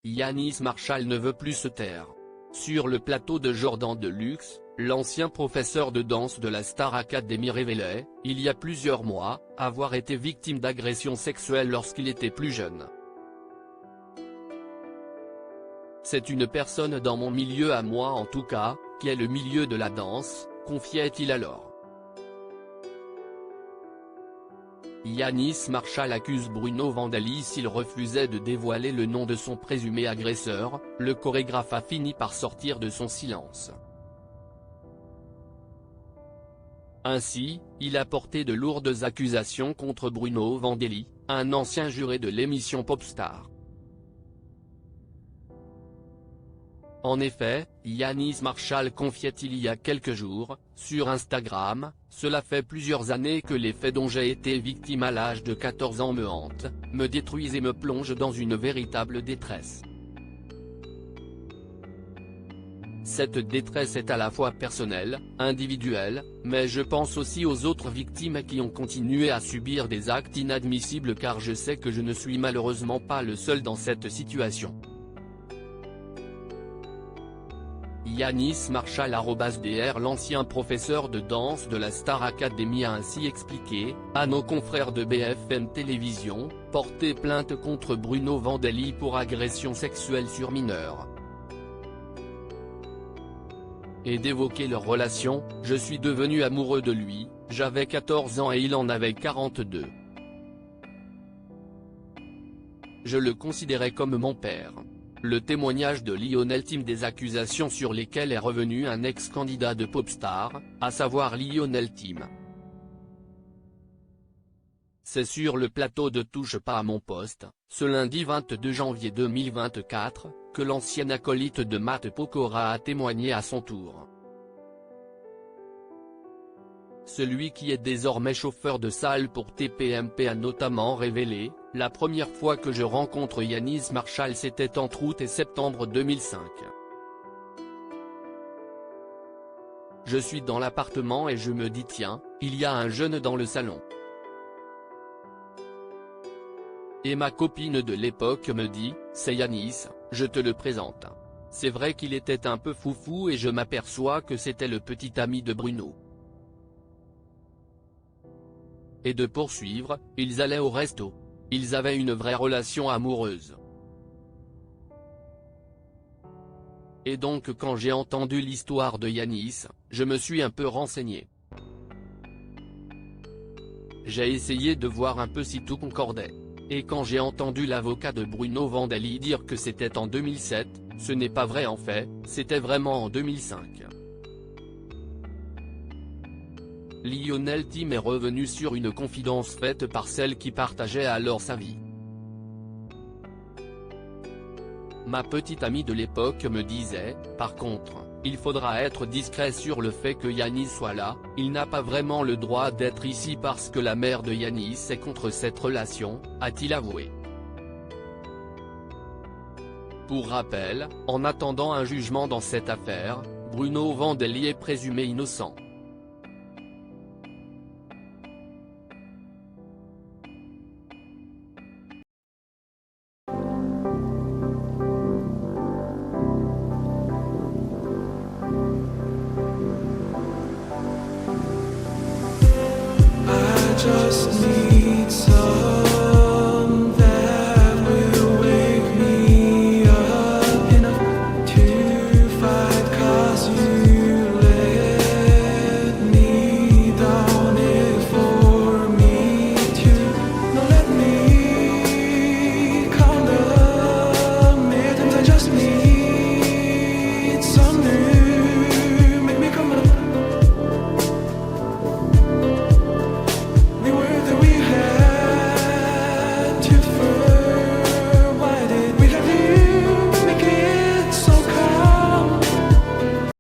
Yanis Marshall ne veut plus se taire. Sur le plateau de Jordan Deluxe, l'ancien professeur de danse de la Star Academy révélait, il y a plusieurs mois, avoir été victime d'agressions sexuelles lorsqu'il était plus jeune. C'est une personne dans mon milieu à moi en tout cas, qui est le milieu de la danse, confiait-il alors. Yanis Marshall accuse Bruno Vandelli s'il refusait de dévoiler le nom de son présumé agresseur, le chorégraphe a fini par sortir de son silence. Ainsi, il a porté de lourdes accusations contre Bruno Vandelli, un ancien juré de l'émission Popstar. En effet, Yanis Marshall confiait il y a quelques jours, sur Instagram, « Cela fait plusieurs années que les faits dont j'ai été victime à l'âge de 14 ans me hantent, me détruisent et me plongent dans une véritable détresse. Cette détresse est à la fois personnelle, individuelle, mais je pense aussi aux autres victimes qui ont continué à subir des actes inadmissibles car je sais que je ne suis malheureusement pas le seul dans cette situation. » Yanis Marshall @Dr l'ancien professeur de danse de la Star Academy a ainsi expliqué, à nos confrères de BFM Télévision, porter plainte contre Bruno Vandelli pour agression sexuelle sur mineur. Et d'évoquer leur relation, je suis devenu amoureux de lui, j'avais 14 ans et il en avait 42. Je le considérais comme mon père. Le témoignage de Lionel Tim des accusations sur lesquelles est revenu un ex-candidat de Popstar, à savoir Lionel Tim. C'est sur le plateau de Touche pas à mon poste, ce lundi 22 janvier 2024, que l'ancien acolyte de Matt Pokora a témoigné à son tour. Celui qui est désormais chauffeur de salle pour TPMP a notamment révélé, la première fois que je rencontre Yanis Marshall c'était entre août et septembre 2005. Je suis dans l'appartement et je me dis tiens, il y a un jeune dans le salon. Et ma copine de l'époque me dit, c'est Yanis, je te le présente. C'est vrai qu'il était un peu foufou et je m'aperçois que c'était le petit ami de Bruno. Et de poursuivre, ils allaient au resto. Ils avaient une vraie relation amoureuse. Et donc quand j'ai entendu l'histoire de Yanis, je me suis un peu renseigné. J'ai essayé de voir un peu si tout concordait. Et quand j'ai entendu l'avocat de Bruno Vandelli dire que c'était en 2007, ce n'est pas vrai en fait, c'était vraiment en 2005. Lionel Tim est revenu sur une confidence faite par celle qui partageait alors sa vie. Ma petite amie de l'époque me disait, par contre, il faudra être discret sur le fait que Yanis soit là, il n'a pas vraiment le droit d'être ici parce que la mère de Yanis est contre cette relation, a-t-il avoué. Pour rappel, en attendant un jugement dans cette affaire, Bruno Vandelli est présumé innocent. Just need some